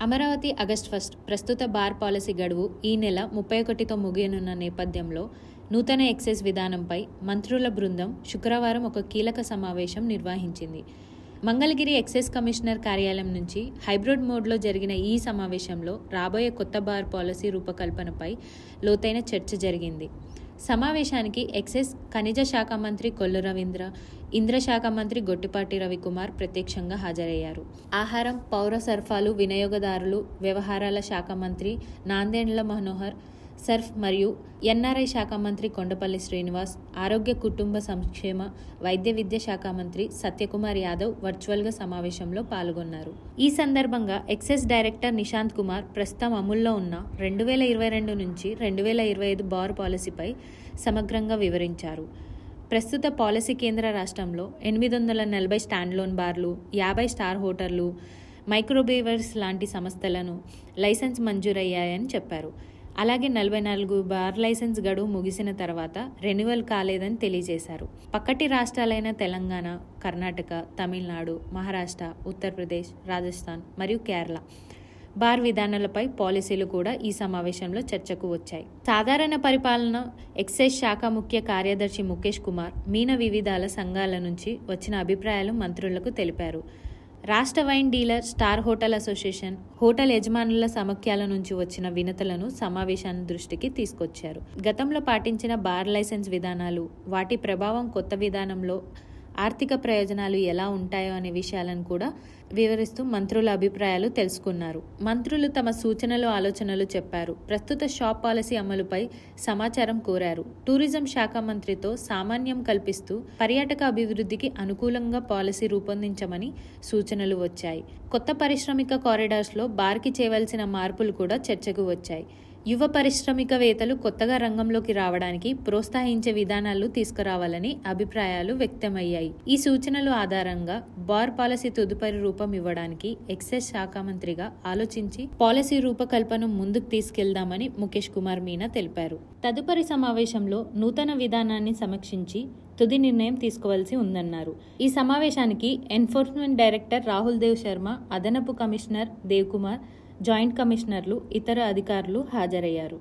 Amaravati August 1 ప్రస్తుత bar policy గడువు ఈ నెల 31తో ముగియనున్న నేపథ్యంలో నూతన ఎక్సైజ్ విధానంపై మంత్రుల బృందం శుక్రవారం ఒక కీలక సమావేశం నిర్వహించింది. మంగళగిరి ఎక్సైజ్ కమిషనర్ కార్యాలయం నుంచి హైబ్రిడ్ మోడ్లో జరిగిన ఈ సమావేశంలో రాబోయే కొత్త బార్ పాలసీ రూపకల్పనపై లోతైన చర్చ జరిగింది. సమావేశానికి ఎక్సైజ్ ఖనిజ శాఖ మంత్రి కొల్లు రవీంద్ర, ఇంధన శాఖ మంత్రి గొట్టిపాటి రవికుమార్ ప్రత్యక్షంగా హాజరయ్యారు. ఆహారం, పౌర సరఫరాలు, వినియోగదారులు వ్యవహారాల శాఖ మంత్రి నాందెండ్ల మనోహర్, సర్ఫ్ మరియు ఎన్ఆర్ఐ శాఖ మంత్రి కొండపల్లి శ్రీనివాస్, ఆరోగ్య కుటుంబ సంక్షేమ వైద్య విద్య శాఖ మంత్రి సత్యకుమార్ యాదవ్ వర్చువల్గా సమావేశంలో పాల్గొన్నారు. ఈ సందర్భంగా ఎక్సైజ్ డైరెక్టర్ నిశాంత్ కుమార్ ప్రస్తుతం అమల్లో ఉన్న 2022 నుంచి 2025 బార్ పాలసీపై సమగ్రంగా వివరించారు. ప్రస్తుత పాలసీ కేంద్ర రాష్ట్రంలో 840 స్టాండ్లోన్ బార్లు, 50 స్టార్ హోటళ్లు, మైక్రోబ్రేవర్స్ లాంటి సంస్థలను లైసెన్స్ మంజూరయ్యాయని చెప్పారు. అలాగే 44 బార్ లైసెన్స్ గడువు ముగిసిన తర్వాత రెన్యువల్ కాలేదని తెలియజేశారు. పక్కటి రాష్ట్రాలైన తెలంగాణ, కర్ణాటక, తమిళనాడు, మహారాష్ట్ర, ఉత్తరప్రదేశ్, రాజస్థాన్ మరియు కేరళ బార్ విధానాలపై పాలసీలు కూడా ఈ సమావేశంలో చర్చకు వచ్చాయి. సాధారణ పరిపాలన ఎక్సైజ్ శాఖ ముఖ్య కార్యదర్శి ముఖేష్ కుమార్ మీనా వివిధాల సంఘాల నుంచి వచ్చిన అభిప్రాయాలు మంత్రులకు తెలిపారు. రాష్ట్ర wine dealer, star hotel association, hotel యజమానుల సమాఖ్యల నుంచి వచ్చిన వినతులను సమావేశాన్ని దృష్టికి తీసుకొచ్చారు. గతంలో పాటించిన బార్ లైసెన్స్ విధానాలు, వాటి ప్రభావం కొత్త విధానంలో ఆర్థిక ప్రయోజనాలు ఎలా ఉంటాయో అనే విషయాలను కూడా వివరిస్తూ మంత్రుల అభిప్రాయాలు తెలుసుకున్నారు. మంత్రులు తమ సూచనలు, ఆలోచనలు చెప్పారు. ప్రస్తుత షాప్ పాలసీ అమలుపై సమాచారం కోరారు. టూరిజం శాఖ మంత్రితో సామాన్యం కల్పిస్తూ పర్యాటక అభివృద్ధికి అనుకూలంగా పాలసీ రూపొందించమని సూచనలు వచ్చాయి. కొత్త పారిశ్రామిక కారిడార్స్లో బార్కి చేయవలసిన మార్పులు కూడా చర్చకు వచ్చాయి. యువ పారిశ్రామికవేత్తలు కొత్తగా రంగంలోకి రావడానికి ప్రోత్సహించే విధానాలు తీసుకురావాలని అభిప్రాయాలు వ్యక్తమయ్యాయి. ఈ సూచనల ఆధారంగా బార్ పాలసీ తదుపరి రూపం ఇవ్వడానికి ఎక్సైజ్ శాఖ మంత్రిగా ఆలోచించి పాలసీ రూపకల్పన ముందుకు తీసుకెళ్దామని ముఖేష్ కుమార్ మీనా తెలిపారు. తదుపరి సమావేశంలో నూతన విధానాన్ని సమీక్షించి తుది నిర్ణయం తీసుకోవాల్సి ఉందన్నారు. ఈ సమావేశానికి ఎన్ఫోర్స్మెంట్ డైరెక్టర్ రాహుల్ దేవ్ శర్మ, అదనపు కమిషనర్ దేవ్ కుమార్, జాయింట్ కమిషనర్లు, ఇతర అధికారులు హాజరయ్యారు.